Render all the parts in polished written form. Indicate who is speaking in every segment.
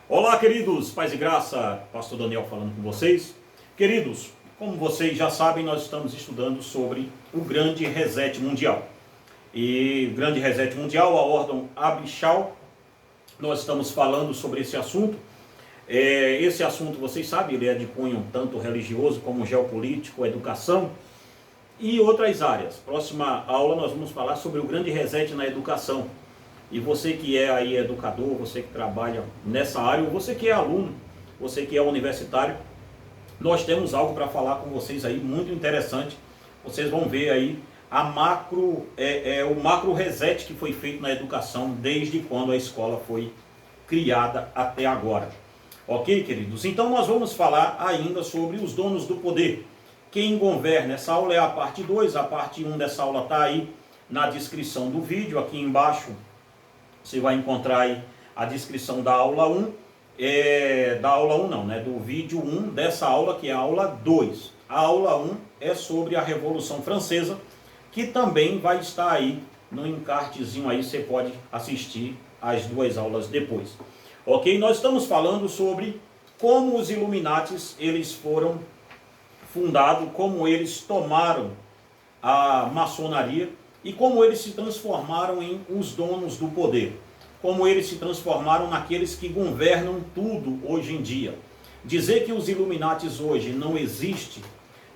Speaker 1: Olá, queridos, paz e graça, Pastor Daniel falando com vocês. Queridos, como vocês já sabem, nós estamos estudando sobre o grande reset mundial. E o grande reset mundial, a ordem Abichal, nós estamos falando sobre esse assunto. Esse assunto, vocês sabem, ele é de cunho tanto religioso como geopolítico, educação e outras áreas. Próxima aula nós vamos falar sobre o grande reset na educação. E você que é aí educador, você que trabalha nessa área, ou você que é aluno, você que é universitário, nós temos algo para falar com vocês aí muito interessante. Vocês vão ver aí o macro reset que foi feito na educação desde quando a escola foi criada até agora. Ok, queridos? Então nós vamos falar ainda sobre os donos do poder. Quem governa? Essa aula é a parte 2, a parte 1 dessa aula está aí na descrição do vídeo, aqui embaixo. Você vai encontrar aí a descrição da aula 1, do vídeo 1 dessa aula, que é a aula 2. A aula 1 é sobre a Revolução Francesa, que também vai estar aí no encartezinho aí, você pode assistir as duas aulas depois. Ok? Nós estamos falando sobre como os Illuminatis, eles foram fundados, como eles tomaram a maçonaria, e como eles se transformaram em os donos do poder. Como eles se transformaram naqueles que governam tudo hoje em dia. Dizer que os Illuminatis hoje não existem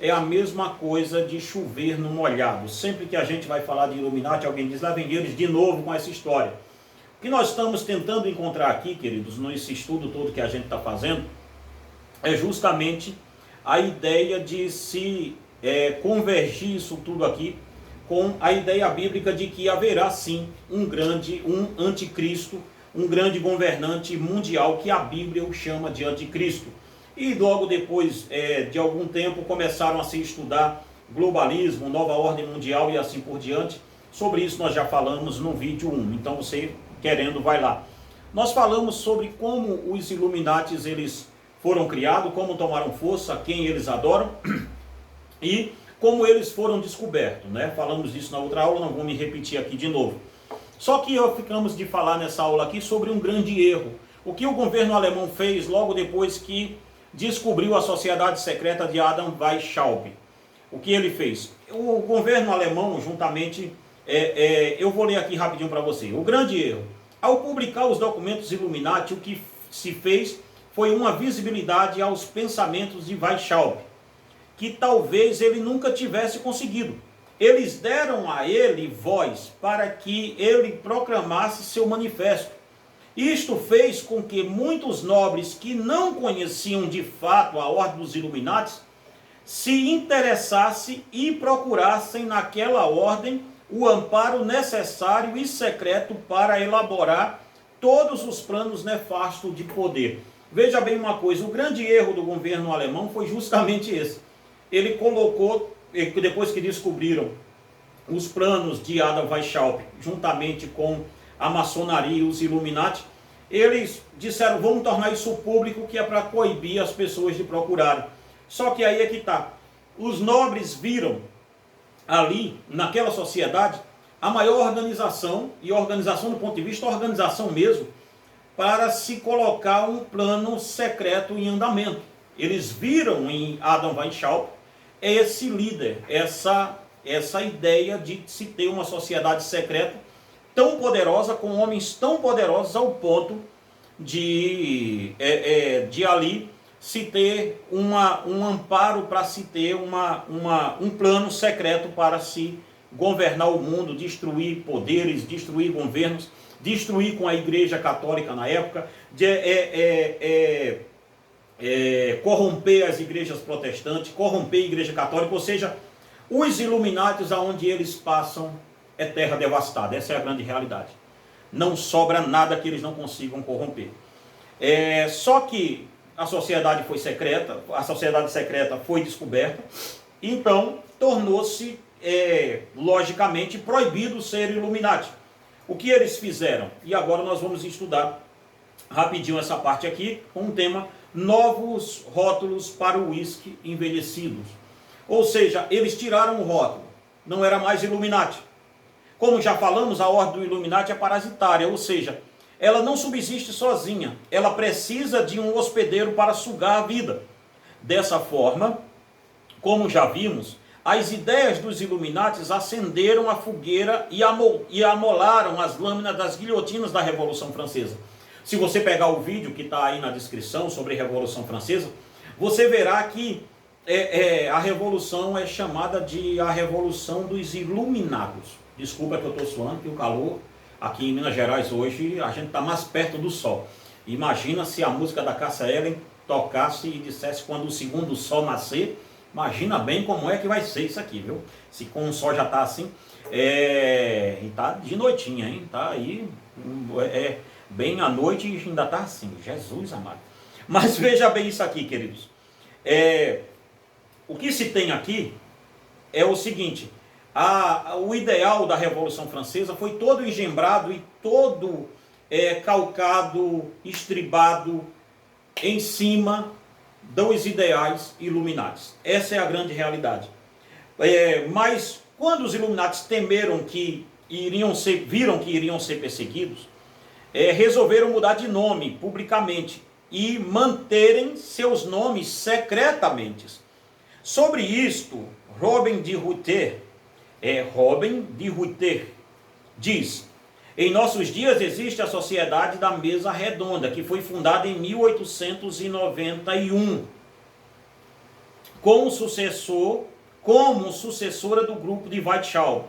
Speaker 1: é a mesma coisa de chover no molhado. Sempre que a gente vai falar de Illuminati, alguém diz, lá vem eles de novo com essa história. O que nós estamos tentando encontrar aqui, queridos, nesse estudo todo que a gente está fazendo, é justamente a ideia de se convergir isso tudo aqui com a ideia bíblica de que haverá sim um anticristo, um grande governante mundial que a Bíblia o chama de anticristo. E logo depois de algum tempo começaram a se estudar globalismo, nova ordem mundial e assim por diante. Sobre isso nós já falamos no vídeo 1, então você querendo vai lá. Nós falamos sobre como os Illuminatis eles foram criados, como tomaram força, quem eles adoram e como eles foram descobertos, né? Falamos disso na outra aula, não vou me repetir aqui de novo. Só que ficamos de falar nessa aula aqui sobre um grande erro. O que o governo alemão fez logo depois que descobriu a sociedade secreta de Adam Weishaupt. O que ele fez? O governo alemão, juntamente, eu vou ler aqui rapidinho para você. O grande erro. Ao publicar os documentos Illuminati, o que se fez foi uma visibilidade aos pensamentos de Weishaupt, que talvez ele nunca tivesse conseguido. Eles deram a ele voz para que ele proclamasse seu manifesto. Isto fez com que muitos nobres que não conheciam de fato a ordem dos Illuminati se interessassem e procurassem naquela ordem o amparo necessário e secreto para elaborar todos os planos nefastos de poder. Veja bem uma coisa, o grande erro do governo alemão foi justamente esse. Ele colocou, depois que descobriram os planos de Adam Weishaupt, juntamente com a maçonaria e os Illuminati, eles disseram, vamos tornar isso público, que é para coibir as pessoas de procurarem. Só que aí é que está. Os nobres viram ali, naquela sociedade, a maior organização, e organização do ponto de vista, organização mesmo, para se colocar um plano secreto em andamento. Eles viram em Adam Weishaupt esse líder, essa ideia de se ter uma sociedade secreta tão poderosa, com homens tão poderosos ao ponto de ali se ter um amparo para se ter um plano secreto para se governar o mundo, destruir poderes, destruir governos, destruir com a Igreja Católica na época, corromper as igrejas protestantes, corromper a Igreja Católica, ou seja, os Illuminatis, aonde eles passam, é terra devastada. Essa é a grande realidade. Não sobra nada que eles não consigam corromper. Só que a sociedade foi secreta, a sociedade secreta foi descoberta, então tornou-se, logicamente, proibido ser Illuminati. O que eles fizeram? E agora nós vamos estudar rapidinho essa parte aqui, com o tema novos rótulos para o uísque envelhecidos. Ou seja, eles tiraram o rótulo, não era mais Illuminati. Como já falamos, a ordem do Illuminati é parasitária, ou seja, ela não subsiste sozinha, ela precisa de um hospedeiro para sugar a vida. Dessa forma, como já vimos, as ideias dos Illuminatis acenderam a fogueira e amolaram as lâminas das guilhotinas da Revolução Francesa. Se você pegar o vídeo que está aí na descrição sobre a Revolução Francesa, você verá que a Revolução é chamada de a Revolução dos Iluminados. Desculpa que eu estou suando, que o calor aqui em Minas Gerais hoje, a gente está mais perto do sol. Imagina se a música da Cássia Eller tocasse e dissesse quando o segundo sol nascer. Imagina bem como é que vai ser isso aqui, viu? Se com o sol já está assim, e tá de noitinha, hein? Tá aí, bem à noite e ainda está assim, Jesus amado. Mas veja bem isso aqui, queridos. O que se tem aqui é o seguinte: o ideal da Revolução Francesa foi todo engembrado e todo calcado, estribado em cima dos ideais Illuminatis. Essa é a grande realidade. Mas quando os Illuminatis viram que iriam ser perseguidos, resolveram mudar de nome publicamente e manterem seus nomes secretamente. Sobre isto, Robin de Ruyter diz: em nossos dias existe a Sociedade da Mesa Redonda, que foi fundada em 1891, como sucessora do grupo de Weishaupt.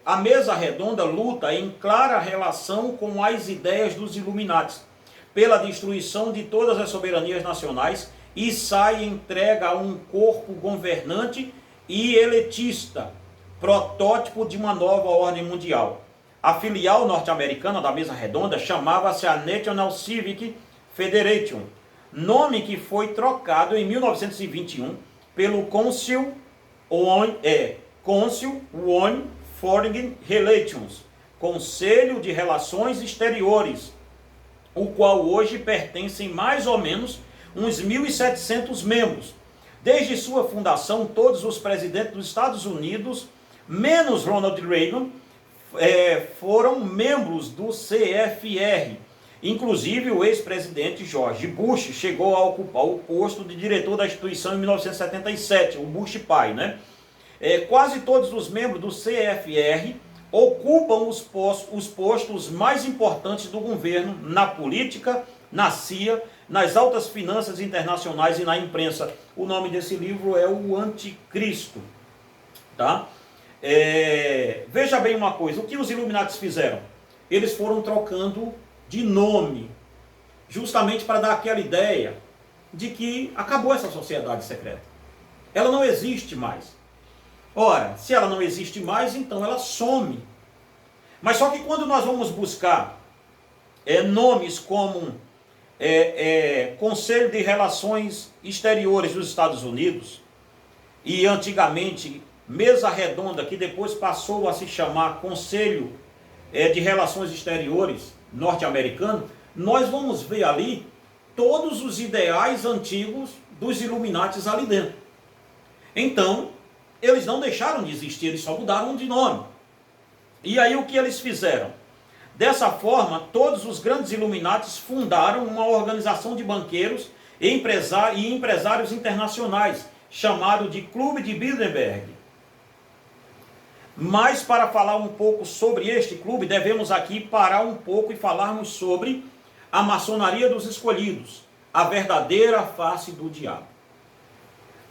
Speaker 1: A Mesa Redonda luta em clara relação com as ideias dos Illuminatis, pela destruição de todas as soberanias nacionais, e sai entrega a um corpo governante e elitista, protótipo de uma nova ordem mundial. A filial norte-americana da Mesa Redonda chamava-se a National Civic Federation, nome que foi trocado em 1921 pelo Council on Foreign Relations, Conselho de Relações Exteriores, o qual hoje pertence mais ou menos uns 1.700 membros. Desde sua fundação, todos os presidentes dos Estados Unidos, menos Ronald Reagan, foram membros do CFR. Inclusive o ex-presidente George Bush chegou a ocupar o posto de diretor da instituição em 1977, o Bush pai, né? Quase todos os membros do CFR ocupam os postos mais importantes do governo, na política, na CIA, nas altas finanças internacionais e na imprensa. O nome desse livro é O Anticristo. Tá? Veja bem uma coisa, o que os Illuminatis fizeram? Eles foram trocando de nome, justamente para dar aquela ideia de que acabou essa sociedade secreta. Ela não existe mais. Ora, se ela não existe mais, então ela some. Mas só que quando nós vamos buscar nomes como Conselho de Relações Exteriores dos Estados Unidos, e antigamente Mesa Redonda, que depois passou a se chamar Conselho de Relações Exteriores norte-americano, nós vamos ver ali todos os ideais antigos dos Illuminatis ali dentro. Então, eles não deixaram de existir, eles só mudaram de nome. E aí o que eles fizeram? Dessa forma, todos os grandes Illuminatis fundaram uma organização de banqueiros e empresários internacionais, chamado de Clube de Bilderberg. Mas para falar um pouco sobre este clube, devemos aqui parar um pouco e falarmos sobre a maçonaria dos escolhidos, a verdadeira face do diabo.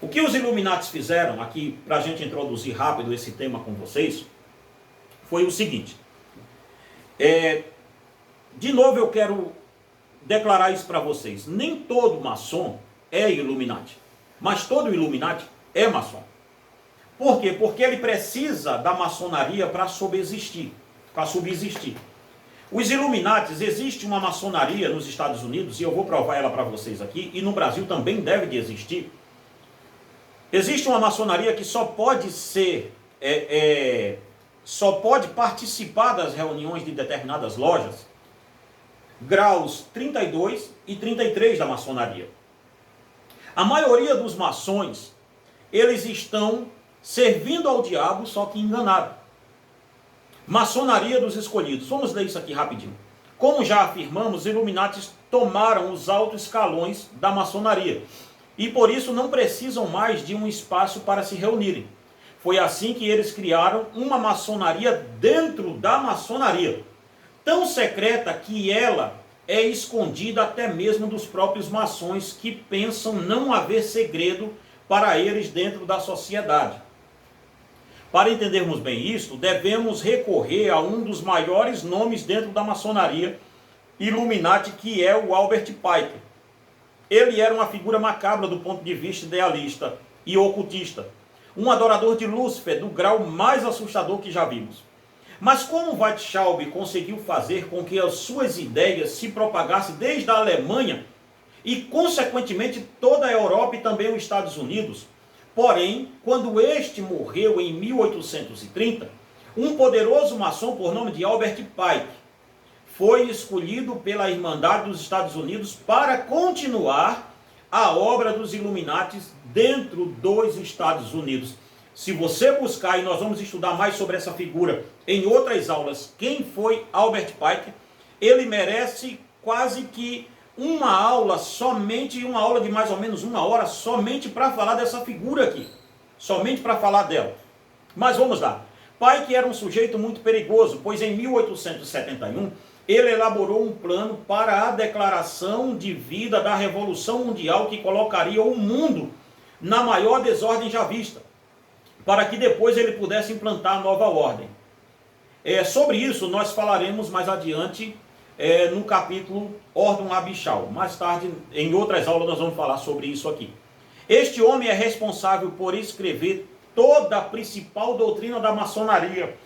Speaker 1: O que os Illuminatis fizeram, aqui para a gente introduzir rápido esse tema com vocês, foi o seguinte. De novo eu quero declarar isso para vocês. Nem todo maçom é Illuminati, mas todo Illuminati é maçom. Por quê? Porque ele precisa da maçonaria para subsistir. Os Illuminatis, existe uma maçonaria nos Estados Unidos, e eu vou provar ela para vocês aqui, e no Brasil também deve de existir. Existe uma maçonaria que só pode participar das reuniões de determinadas lojas, graus 32 e 33 da maçonaria. A maioria dos maçons, eles estão servindo ao diabo, só que enganado. Maçonaria dos escolhidos. Vamos ler isso aqui rapidinho. Como já afirmamos, os Illuminatis tomaram os altos escalões da maçonaria e por isso não precisam mais de um espaço para se reunirem. Foi assim que eles criaram uma maçonaria dentro da maçonaria, tão secreta que ela é escondida até mesmo dos próprios maçons, que pensam não haver segredo para eles dentro da sociedade. Para entendermos bem isto, devemos recorrer a um dos maiores nomes dentro da maçonaria Illuminati, que é o Albert Pike. Ele era uma figura macabra do ponto de vista idealista e ocultista, um adorador de Lúcifer do grau mais assustador que já vimos. Mas como Weishaupt conseguiu fazer com que as suas ideias se propagassem desde a Alemanha e, consequentemente, toda a Europa e também os Estados Unidos? Porém, quando este morreu em 1830, um poderoso maçom por nome de Albert Pike foi escolhido pela Irmandade dos Estados Unidos para continuar a obra dos Illuminatis dentro dos Estados Unidos. Se você buscar, e nós vamos estudar mais sobre essa figura em outras aulas, quem foi Albert Pike, ele merece quase que uma aula somente, uma aula de mais ou menos 1 hora, somente para falar dessa figura aqui. Somente para falar dela. Mas vamos lá. Pike era um sujeito muito perigoso, pois em 1871, ele elaborou um plano para a declaração de vida da Revolução Mundial que colocaria o mundo na maior desordem já vista, para que depois ele pudesse implantar a nova ordem. Sobre isso nós falaremos mais adiante no capítulo Ordem Abixal. Mais tarde, em outras aulas, nós vamos falar sobre isso aqui. Este homem é responsável por escrever toda a principal doutrina da maçonaria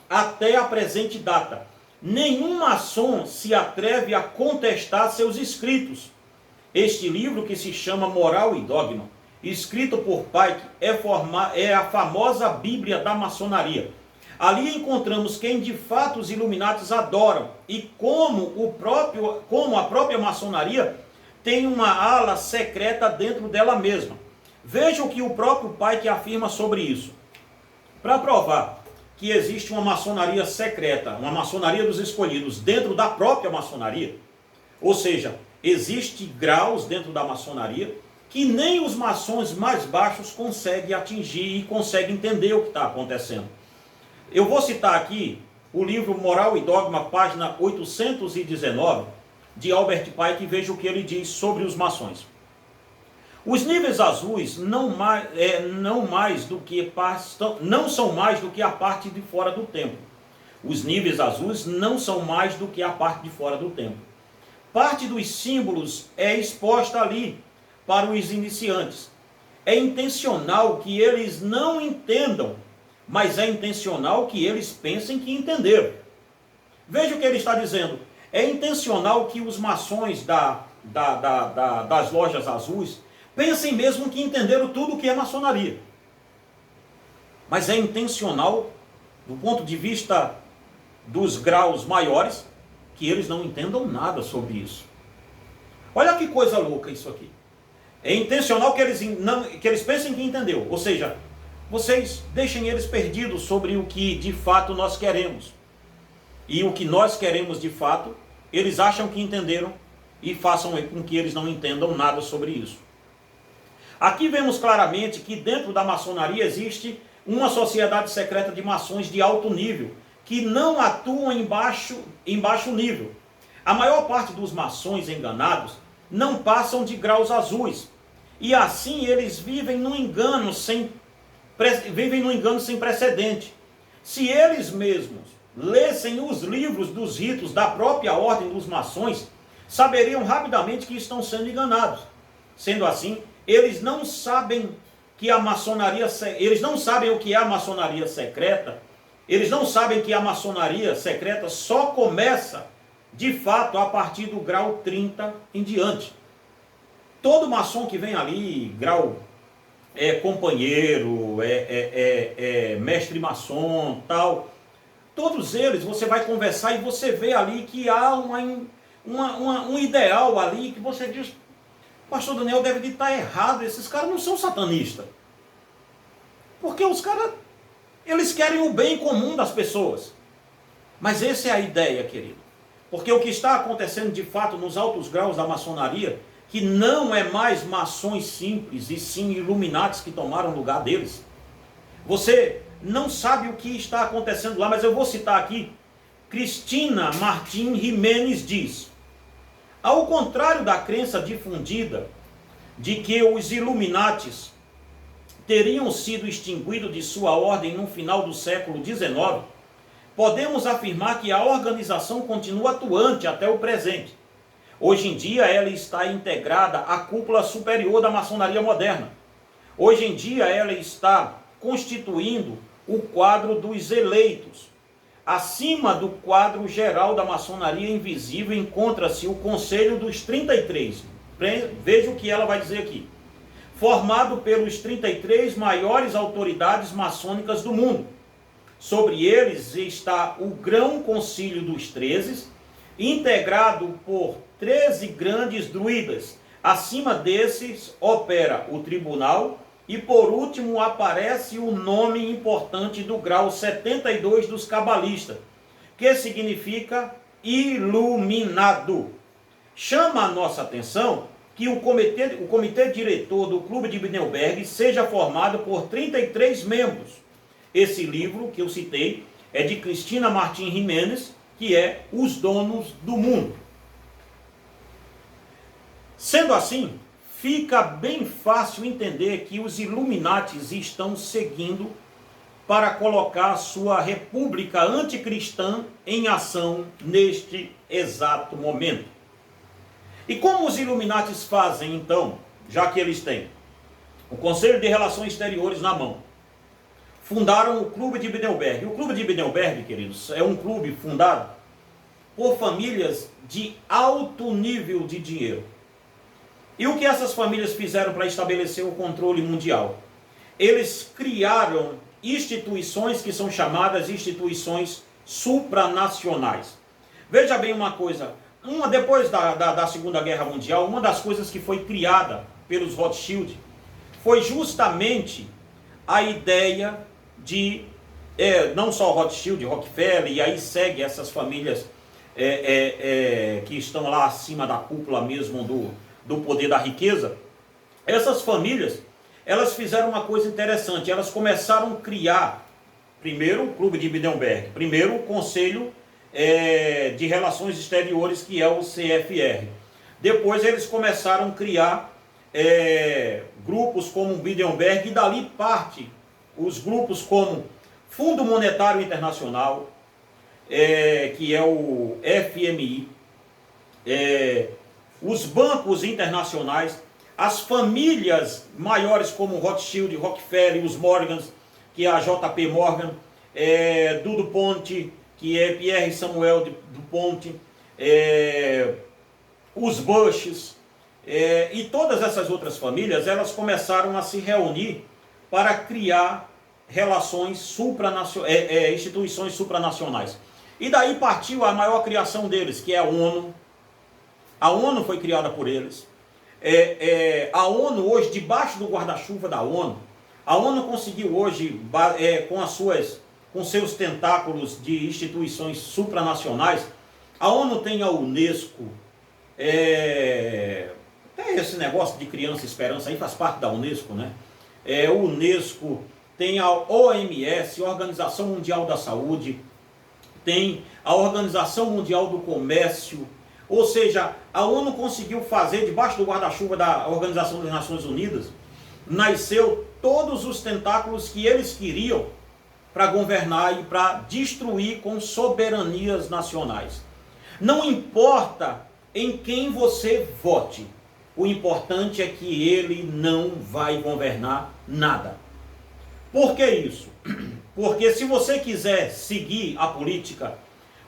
Speaker 1: até a presente data. Nenhum maçom se atreve a contestar seus escritos. Este livro, que se chama Moral e Dogma, escrito por Pike, é a famosa Bíblia da maçonaria. Ali encontramos quem de fato os Illuminatis adoram e como a própria maçonaria tem uma ala secreta dentro dela mesma. Veja o que o próprio Pike afirma sobre isso. Para provar que existe uma maçonaria secreta, uma maçonaria dos escolhidos dentro da própria maçonaria, ou seja, existem graus dentro da maçonaria que nem os maçons mais baixos conseguem atingir e conseguem entender o que está acontecendo. Eu vou citar aqui o livro Moral e Dogma, página 819, de Albert Pike, e veja o que ele diz sobre os maçons. Os níveis azuis não são mais do que a parte de fora do templo. Os níveis azuis não são mais do que a parte de fora do templo. Parte dos símbolos é exposta ali para os iniciantes. É intencional que eles não entendam, mas é intencional que eles pensem que entenderam. Veja o que ele está dizendo. É intencional que os maçons das lojas azuis pensem mesmo que entenderam tudo o que é maçonaria. Mas é intencional, do ponto de vista dos graus maiores, que eles não entendam nada sobre isso. Olha que coisa louca isso aqui. É intencional que eles pensem que entendeu. Ou seja, vocês deixem eles perdidos sobre o que de fato nós queremos. E o que nós queremos de fato, eles acham que entenderam e façam com que eles não entendam nada sobre isso. Aqui vemos claramente que dentro da maçonaria existe uma sociedade secreta de maçons de alto nível, que não atuam em baixo nível. A maior parte dos maçons enganados não passam de graus azuis, e assim eles vivem num engano sem precedente. Se eles mesmos lessem os livros dos ritos da própria ordem dos maçons, saberiam rapidamente que estão sendo enganados. Sendo assim, eles não sabem que a maçonaria, eles não sabem o que é a maçonaria secreta. Eles não sabem que a maçonaria secreta só começa, de fato, a partir do grau 30 em diante. Todo maçom que vem ali, grau companheiro, mestre maçom, tal, todos eles você vai conversar e você vê ali que há um ideal ali que você diz: Pastor Daniel deve estar errado, esses caras não são satanistas. Porque os caras, eles querem o bem comum das pessoas. Mas essa é a ideia, querido. Porque o que está acontecendo de fato nos altos graus da maçonaria, que não é mais maçons simples, e sim iluminatis que tomaram lugar deles. Você não sabe o que está acontecendo lá, mas eu vou citar aqui. Cristina Martin Jimenez diz: ao contrário da crença difundida de que os Illuminatis teriam sido extinguidos de sua ordem no final do século XIX, podemos afirmar que a organização continua atuante até o presente. Hoje em dia ela está integrada à cúpula superior da maçonaria moderna. Hoje em dia ela está constituindo o quadro dos eleitos. Acima do quadro geral da maçonaria invisível encontra-se o Conselho dos 33. Veja o que ela vai dizer aqui. Formado pelos 33 maiores autoridades maçônicas do mundo. Sobre eles está o Grão Concílio dos 13, integrado por 13 grandes druidas. Acima desses opera o tribunal e por último aparece o nome importante do grau 72 dos cabalistas, que significa iluminado. Chama a nossa atenção que o comitê diretor do Clube de Bilderberg seja formado por 33 membros. Esse livro que eu citei é de Cristina Martin Jimenez, que é Os Donos do Mundo. Sendo assim, fica bem fácil entender que os Illuminatis estão seguindo para colocar a sua república anticristã em ação neste exato momento. E como os Illuminatis fazem então, já que eles têm o Conselho de Relações Exteriores na mão? Fundaram o Clube de Bilderberg. O Clube de Bilderberg, queridos, é um clube fundado por famílias de alto nível de dinheiro. E o que essas famílias fizeram para estabelecer o controle mundial? Eles criaram instituições que são chamadas instituições supranacionais. Veja bem uma coisa, depois da Segunda Guerra Mundial, uma das coisas que foi criada pelos Rothschild foi justamente a ideia de, não só Rothschild, Rockefeller, e aí segue essas famílias que estão lá acima da cúpula mesmo do poder da riqueza. Essas famílias, elas fizeram uma coisa interessante, elas começaram a criar, primeiro o Clube de Bilderberg, primeiro o Conselho de Relações Exteriores, que é o CFR. Depois eles começaram a criar grupos como o Bilderberg, e dali parte os grupos como Fundo Monetário Internacional, que é o FMI, os bancos internacionais, as famílias maiores como Rothschild, Rockefeller, os Morgans, que é a JP Morgan, do DuPont, que é Pierre Samuel DuPont, os Bushes, e todas essas outras famílias, elas começaram a se reunir para criar relações instituições supranacionais. E daí partiu a maior criação deles, que é a ONU. A ONU foi criada por eles. A ONU hoje, debaixo do guarda-chuva da ONU, a ONU conseguiu hoje, com seus tentáculos de instituições supranacionais, a ONU tem a Unesco, tem esse negócio de criança esperança aí, faz parte da Unesco, né? O Unesco, tem a OMS, Organização Mundial da Saúde, tem a Organização Mundial do Comércio. Ou seja, a ONU conseguiu fazer, debaixo do guarda-chuva da Organização das Nações Unidas, nasceu todos os tentáculos que eles queriam para governar e para destruir com soberanias nacionais. Não importa em quem você vote, o importante é que ele não vai governar nada. Por que isso? Porque se você quiser seguir a política,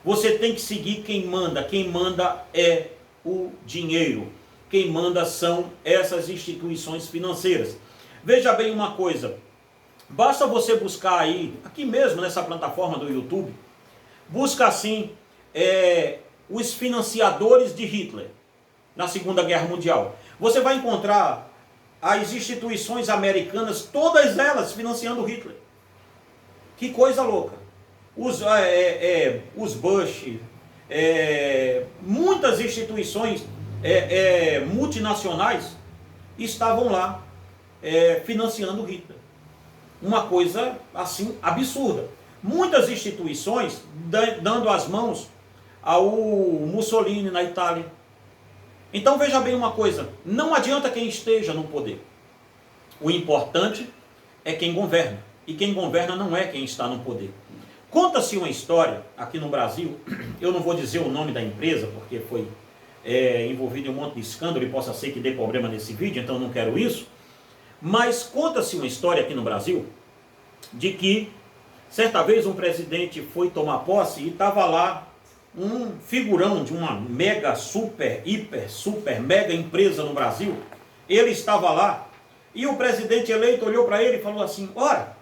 Speaker 1: você tem que seguir quem manda. Quem manda é o dinheiro. Quem manda são essas instituições financeiras. Veja bem uma coisa. Basta você buscar aí, aqui mesmo nessa plataforma do YouTube, busca assim, os financiadores de Hitler na Segunda Guerra Mundial. Você vai encontrar as instituições americanas, todas elas financiando Hitler. Que coisa louca. os Bush, muitas instituições multinacionais estavam lá financiando Hitler. Uma coisa assim absurda. Muitas instituições dando as mãos ao Mussolini na Itália. Então veja bem uma coisa, não adianta quem esteja no poder. O importante é quem governa. E quem governa não é quem está no poder. Conta-se uma história aqui no Brasil, eu não vou dizer o nome da empresa, porque foi envolvido em um monte de escândalo e possa ser que dê problema nesse vídeo, então não quero isso. Mas conta-se uma história aqui no Brasil, de que certa vez um presidente foi tomar posse e estava lá um figurão de uma mega, super, hiper, super, mega empresa no Brasil. Ele estava lá e o presidente eleito olhou para ele e falou assim: ora,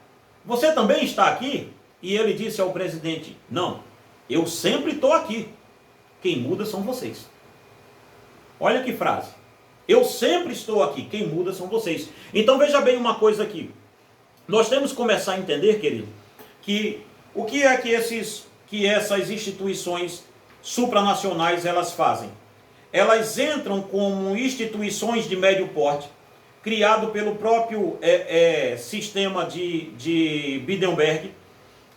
Speaker 1: você também está aqui? E ele disse ao presidente: não, eu sempre estou aqui. Quem muda são vocês. Olha que frase. Eu sempre estou aqui, quem muda são vocês. Então veja bem uma coisa aqui. Nós temos que começar a entender, querido, que o que é que essas instituições supranacionais elas fazem? Elas entram como instituições de médio porte, criado pelo próprio sistema de Bilderberg.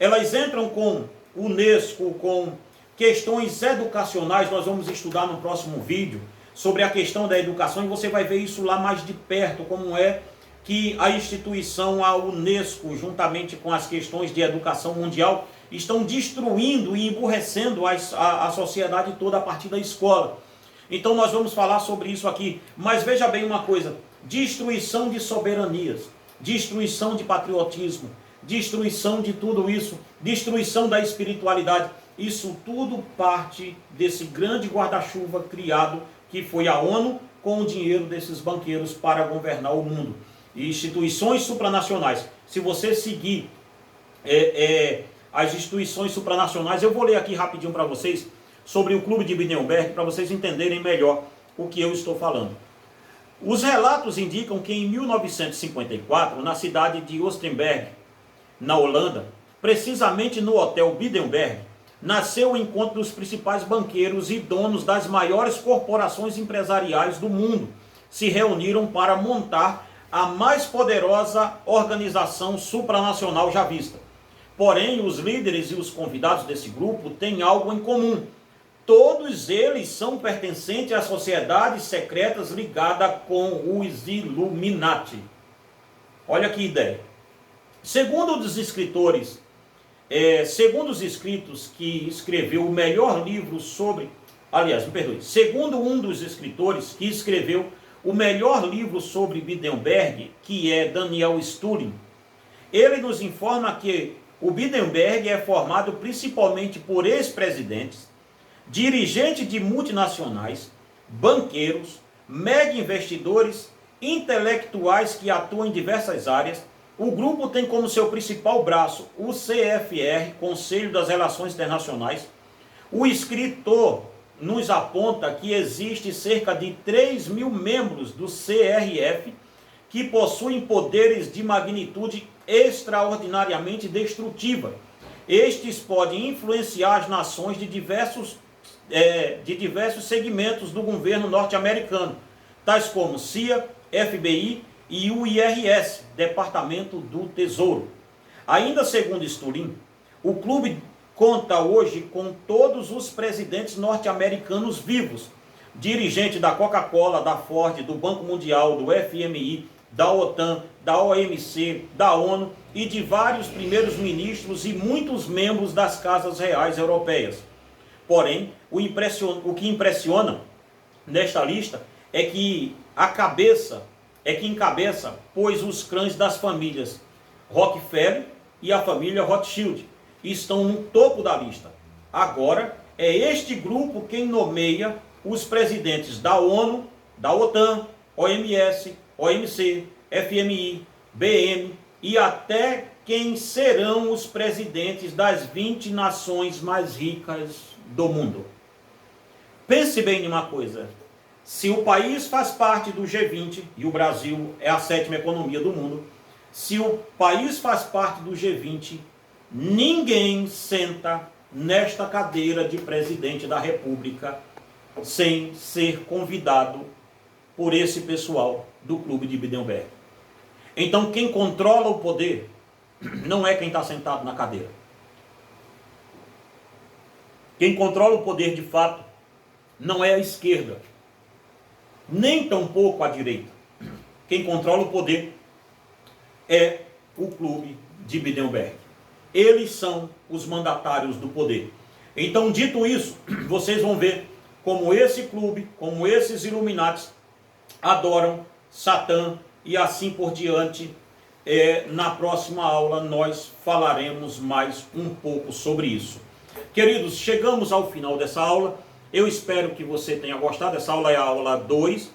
Speaker 1: Elas entram com Unesco, com questões educacionais. Nós vamos estudar no próximo vídeo sobre a questão da educação e você vai ver isso lá mais de perto, como é que a instituição, a Unesco, juntamente com as questões de educação mundial, estão destruindo e emburrecendo a sociedade toda a partir da escola. Então nós vamos falar sobre isso aqui. Mas veja bem uma coisa: destruição de soberanias, destruição de patriotismo, destruição de tudo isso, destruição da espiritualidade. Isso tudo parte desse grande guarda-chuva criado, que foi a ONU, com o dinheiro desses banqueiros para governar o mundo. E instituições supranacionais. Se você seguir as instituições supranacionais, eu vou ler aqui rapidinho para vocês sobre o Clube de Bilderberg, para vocês entenderem melhor o que eu estou falando. Os relatos indicam que em 1954, na cidade de Oostenburg, na Holanda, precisamente no Hotel Bilderberg, nasceu o encontro dos principais banqueiros e donos das maiores corporações empresariais do mundo. Se reuniram para montar a mais poderosa organização supranacional já vista. Porém, os líderes e os convidados desse grupo têm algo em comum. Todos eles são pertencentes a sociedades secretas ligadas com os Illuminati. Olha que ideia. Segundo os escritores, segundo os escritos que escreveu o melhor livro sobre... Aliás, me perdoe. Segundo um dos escritores que escreveu o melhor livro sobre Bilderberg, que é Daniel Stulin, ele nos informa que o Bilderberg é formado principalmente por ex-presidentes, dirigentes de multinacionais, banqueiros, mega investidores, intelectuais que atuam em diversas áreas. O grupo tem como seu principal braço o CFR, Conselho das Relações Internacionais. O escritor nos aponta que existe cerca de 3.000 membros do CRF que possuem poderes de magnitude extraordinariamente destrutiva. Estes podem influenciar as nações de diversos segmentos do governo norte-americano, tais como CIA, FBI e o IRS, Departamento do Tesouro. Ainda segundo Stulin, o clube conta hoje com todos os presidentes norte-americanos vivos, dirigente da Coca-Cola, da Ford, do Banco Mundial, do FMI, da OTAN, da OMC, da ONU e de vários primeiros ministros e muitos membros das casas reais europeias. Porém, o que impressiona nesta lista é que encabeça, pois os clãs das famílias Rockefeller e a família Rothschild estão no topo da lista. Agora, é este grupo quem nomeia os presidentes da ONU, da OTAN, OMS, OMC, FMI, BM e até quem serão os presidentes das 20 nações mais ricas do mundo. Pense bem em uma coisa: se o país faz parte do G20, e o Brasil é a 7ª economia do mundo, se o país faz parte do G20, ninguém senta nesta cadeira de presidente da República sem ser convidado por esse pessoal do Clube de Bilderberg. Então quem controla o poder não é quem está sentado na cadeira. Quem controla o poder de fato não é a esquerda, nem tampouco a direita. Quem controla o poder é o Clube de Bilderberg. Eles são os mandatários do poder. Então, dito isso, vocês vão ver como esse clube, como esses Illuminatis adoram Satã e assim por diante. Na próxima aula nós falaremos mais um pouco sobre isso. Queridos, chegamos ao final dessa aula. Eu espero que você tenha gostado. Essa aula é a aula 2,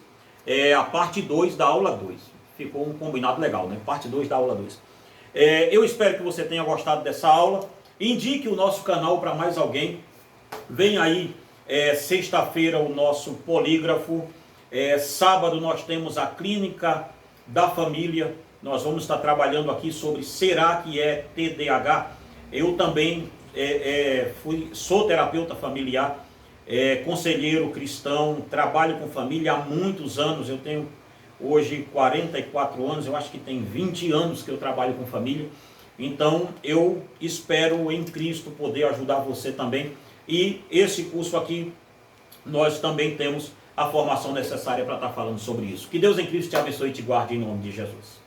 Speaker 1: a parte 2 da aula 2. Ficou um combinado legal, né? Parte 2 da aula 2. Eu espero que você tenha gostado dessa aula. Indique o nosso canal para mais alguém. Vem aí sexta-feira o nosso polígrafo. Sábado nós temos a clínica da família. Nós vamos estar trabalhando aqui sobre será que é TDAH. Eu também sou terapeuta familiar, conselheiro cristão, trabalho com família há muitos anos. Eu tenho hoje 44 anos, eu acho que tem 20 anos que eu trabalho com família. Então eu espero em Cristo poder ajudar você também. E esse curso aqui, nós também temos a formação necessária para estar falando sobre isso. Que Deus em Cristo te abençoe e te guarde em nome de Jesus.